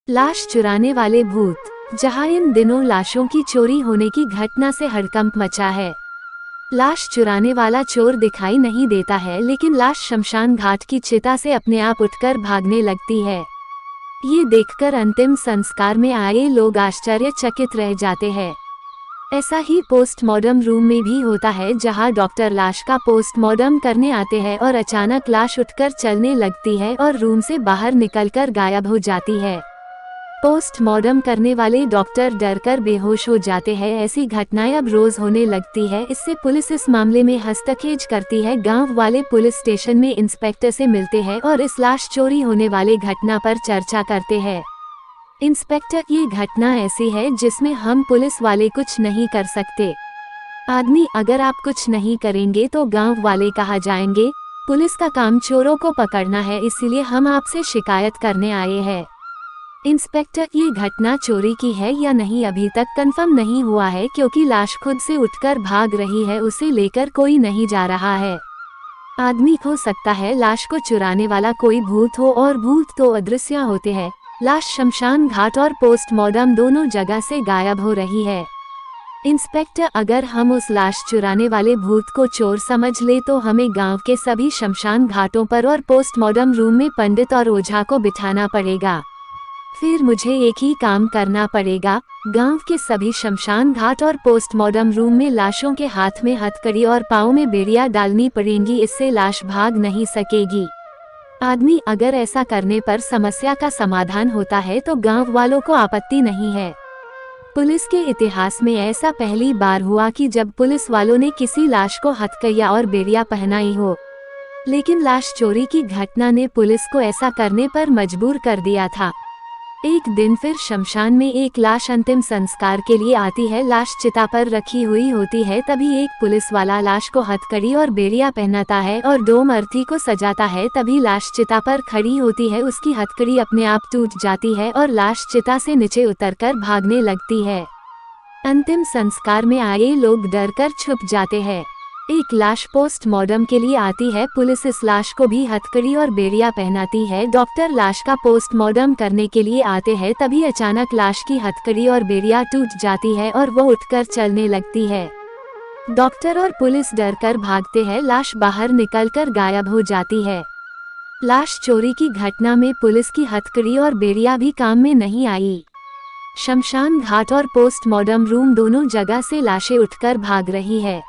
लाश चुराने वाले भूत। जहां इन दिनों लाशों की चोरी होने की घटना से हड़कंप मचा है। लाश चुराने वाला चोर दिखाई नहीं देता है, लेकिन लाश शमशान घाट की चिता से अपने आप उठकर भागने लगती है। ये देखकर अंतिम संस्कार में आए लोग आश्चर्यचकित रह जाते हैं। ऐसा ही पोस्टमार्टम रूम में भी होता है, जहां डॉक्टर लाश का पोस्टमार्टम करने आते हैं और अचानक लाश उठकर चलने लगती है और रूम से बाहर निकलकर गायब हो जाती है। पोस्टमार्टम करने वाले डॉक्टर डरकर बेहोश हो जाते हैं। ऐसी घटनाएं अब रोज होने लगती है। इससे पुलिस इस मामले में हस्तक्षेप करती है। गांव वाले पुलिस स्टेशन में इंस्पेक्टर से मिलते हैं और इस लाश चोरी होने वाले घटना पर चर्चा करते हैं। इंस्पेक्टर, ये घटना ऐसी है जिसमें हम पुलिस वाले कुछ नहीं कर सकते। आदमी, अगर आप कुछ नहीं करेंगे तो गांव वाले कहाँ जाएंगे। पुलिस का काम चोरों को पकड़ना है, इसीलिए हम आपसे शिकायत करने आए हैं। इंस्पेक्टर, ये घटना चोरी की है या नहीं अभी तक कंफर्म नहीं हुआ है, क्योंकि लाश खुद से उठकर भाग रही है, उसे लेकर कोई नहीं जा रहा है। आदमी, हो सकता है लाश को चुराने वाला कोई भूत हो, और भूत तो अदृश्य होते हैं। लाश शमशान घाट और पोस्टमार्टम दोनों जगह से गायब हो रही है। इंस्पेक्टर, अगर हम उस लाश चुराने वाले भूत को चोर समझ ले तो हमें गांव के सभी शमशान घाटों पर और पोस्टमार्टम रूम में पंडित और ओझा को बिठाना पड़ेगा। फिर मुझे एक ही काम करना पड़ेगा, गांव के सभी शमशान घाट और पोस्टमार्टम रूम में लाशों के हाथ में हथकड़ी और पाँव में बेड़ियां डालनी पड़ेंगी, इससे लाश भाग नहीं सकेगी। आदमी, अगर ऐसा करने पर समस्या का समाधान होता है तो गांव वालों को आपत्ति नहीं है। पुलिस के इतिहास में ऐसा पहली बार हुआ कि जब पुलिस वालों ने किसी लाश को हथकड़ियां और बेड़ियां पहनाई हो, लेकिन लाश चोरी की घटना ने पुलिस को ऐसा करने पर मजबूर कर दिया था। एक दिन फिर शमशान में एक लाश अंतिम संस्कार के लिए आती है। लाश चिता पर रखी हुई होती है। तभी एक पुलिस वाला लाश को हथकड़ी और बेड़ियां पहनाता है और डोम अर्थी को सजाता है। तभी लाश चिता पर खड़ी होती है, उसकी हथकड़ी अपने आप टूट जाती है और लाश चिता से नीचे उतरकर भागने लगती है। अंतिम संस्कार में आए लोग डरकर छुप जाते हैं। एक लाश पोस्टमार्टम के लिए आती है। पुलिस इस लाश को भी हथकड़ी और बेड़ियां पहनाती है। डॉक्टर लाश का पोस्टमार्टम करने के लिए आते हैं। तभी अचानक लाश की हथकड़ी और बेड़ियां टूट जाती है और वो उठकर चलने लगती है। डॉक्टर और पुलिस डरकर भागते हैं। लाश बाहर निकलकर गायब हो जाती है। लाश चोरी की घटना में पुलिस की हथकड़ी और बेड़ियां भी काम में नहीं आई। शमशान घाट और पोस्टमार्टम रूम दोनों जगह से लाशें उठकर भाग रही है।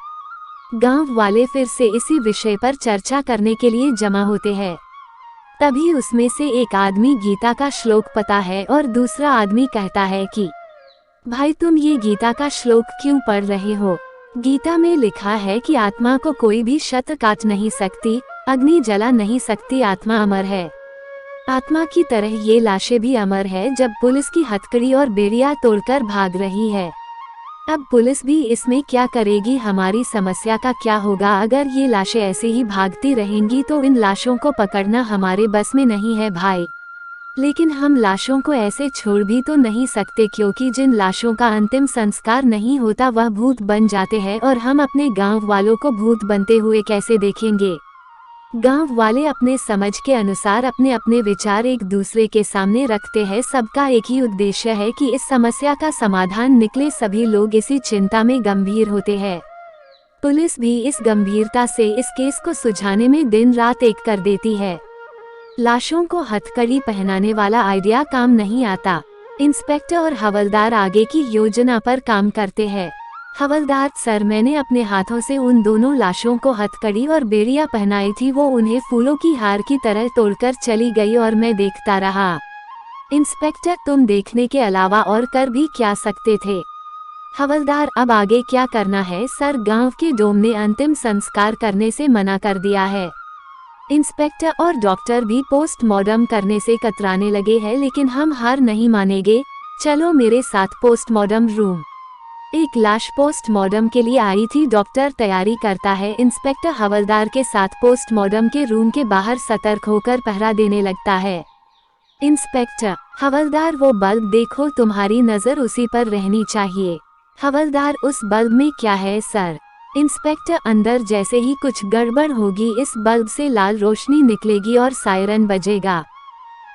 गांव वाले फिर से इसी विषय पर चर्चा करने के लिए जमा होते हैं। तभी उसमें से एक आदमी गीता का श्लोक पता है और दूसरा आदमी कहता है कि भाई, तुम ये गीता का श्लोक क्यों पढ़ रहे हो। गीता में लिखा है कि आत्मा को कोई भी शस्त्र काट नहीं सकती, अग्नि जला नहीं सकती, आत्मा अमर है। आत्मा की तरह ये लाशें भी अमर है। जब पुलिस की हथकड़ी और बेड़ियां तोड़कर भाग रही है, अब पुलिस भी इसमें क्या करेगी। हमारी समस्या का क्या होगा। अगर ये लाशें ऐसे ही भागती रहेंगी तो इन लाशों को पकड़ना हमारे बस में नहीं है भाई। लेकिन हम लाशों को ऐसे छोड़ भी तो नहीं सकते, क्योंकि जिन लाशों का अंतिम संस्कार नहीं होता वह भूत बन जाते हैं, और हम अपने गांव वालों को भूत बनते हुए कैसे देखेंगे। गांव वाले अपने समझ के अनुसार अपने अपने विचार एक दूसरे के सामने रखते हैं। सबका एक ही उद्देश्य है कि इस समस्या का समाधान निकले। सभी लोग इसी चिंता में गंभीर होते हैं। पुलिस भी इस गंभीरता से इस केस को सुलझाने में दिन रात एक कर देती है। लाशों को हथकड़ी पहनाने वाला आइडिया काम नहीं आता। इंस्पेक्टर और हवलदार आगे की योजना पर काम करते हैं। हवलदार, सर, मैंने अपने हाथों से उन दोनों लाशों को हथकड़ी और बेड़ियां पहनाई थी। वो उन्हें फूलों की हार की तरह तोड़कर चली गई और मैं देखता रहा। इंस्पेक्टर, तुम देखने के अलावा और कर भी क्या सकते थे। हवलदार, अब आगे क्या करना है। सर, गांव के डोम ने अंतिम संस्कार करने से मना कर दिया है। इंस्पेक्टर और डॉक्टर भी पोस्टमार्टम करने से कतराने लगे हैं, लेकिन हम हार नहीं मानेंगे। चलो मेरे साथ पोस्टमार्टम रूम। एक लाश पोस्टमार्टम के लिए आई थी। डॉक्टर तैयारी करता है। इंस्पेक्टर हवलदार के साथ पोस्टमार्टम के रूम के बाहर सतर्क होकर पहरा देने लगता है। इंस्पेक्टर, हवलदार, वो बल्ब देखो, तुम्हारी नजर उसी पर रहनी चाहिए। हवलदार, उस बल्ब में क्या है सर। इंस्पेक्टर, अंदर जैसे ही कुछ गड़बड़ होगी इस बल्ब से लाल रोशनी निकलेगी और सायरन बजेगा।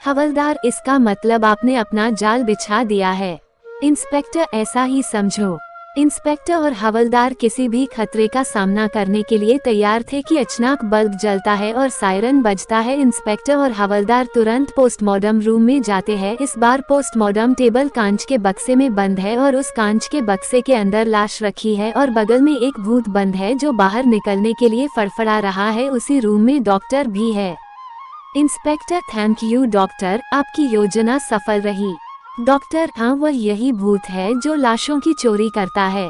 हवलदार, इसका मतलब आपने अपना जाल बिछा दिया है। इंस्पेक्टर, ऐसा ही समझो। इंस्पेक्टर और हवलदार किसी भी खतरे का सामना करने के लिए तैयार थे कि अचानक बल्ब जलता है और सायरन बजता है। इंस्पेक्टर और हवलदार तुरंत पोस्टमार्टम रूम में जाते हैं। इस बार पोस्टमार्टम टेबल कांच के बक्से में बंद है और उस कांच के बक्से के अंदर लाश रखी है और बगल में एक भूत बंद है जो बाहर निकलने के लिए फड़फड़ा रहा है। उसी रूम में डॉक्टर भी है। इंस्पेक्टर, थैंक यू डॉक्टर, आपकी योजना सफल रही। डॉक्टर, हाँ, वह यही भूत है जो लाशों की चोरी करता है।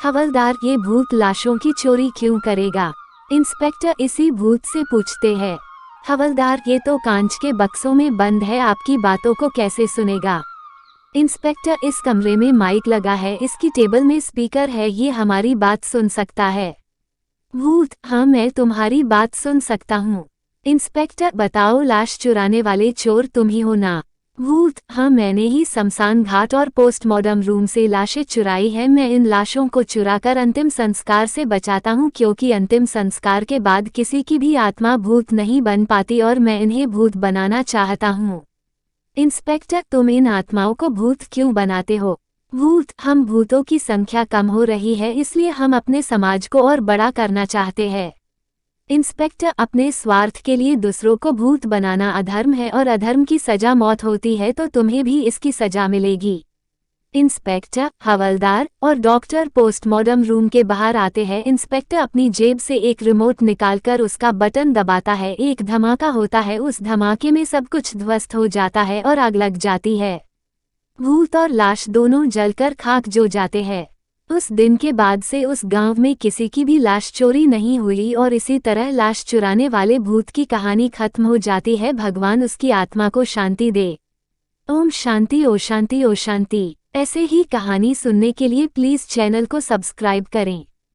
हवलदार, ये भूत लाशों की चोरी क्यों करेगा? इंस्पेक्टर इसी भूत से पूछते हैं। हवलदार, ये तो कांच के बक्सों में बंद है, आपकी बातों को कैसे सुनेगा? इंस्पेक्टर, इस कमरे में माइक लगा है, इसकी टेबल में स्पीकर है, ये हमारी बात सुन सकता है। भूत, हाँ, मैं तुम्हारी बात सुन सकता हूँ। इंस्पेक्टर, बताओ, लाश चुराने वाले चोर तुम ही हो ना? भूत, हाँ, मैंने ही शमशान घाट और पोस्टमार्टम रूम से लाशें चुराई है। मैं इन लाशों को चुराकर अंतिम संस्कार से बचाता हूँ, क्योंकि अंतिम संस्कार के बाद किसी की भी आत्मा भूत नहीं बन पाती और मैं इन्हें भूत बनाना चाहता हूँ। इंस्पेक्टर, तुम इन आत्माओं को भूत क्यों बनाते हो? भूत, हम भूतों की संख्या कम हो रही है, इसलिए हम अपने समाज को और बड़ा करना चाहते हैं। इंस्पेक्टर, अपने स्वार्थ के लिए दूसरों को भूत बनाना अधर्म है और अधर्म की सजा मौत होती है, तो तुम्हें भी इसकी सजा मिलेगी। इंस्पेक्टर, हवलदार और डॉक्टर पोस्टमार्टम रूम के बाहर आते हैं। इंस्पेक्टर अपनी जेब से एक रिमोट निकालकर उसका बटन दबाता है। एक धमाका होता है, उस धमाके में सब कुछ ध्वस्त हो जाता है और आग लग जाती है। भूत और लाश दोनों जलकर खाक हो जाते हैं। उस दिन के बाद से उस गांव में किसी की भी लाश चोरी नहीं हुई और इसी तरह लाश चुराने वाले भूत की कहानी खत्म हो जाती है। भगवान उसकी आत्मा को शांति दे। ओम शांति, ओ शांति, ओ शांति। ऐसे ही कहानी सुनने के लिए प्लीज चैनल को सब्सक्राइब करें।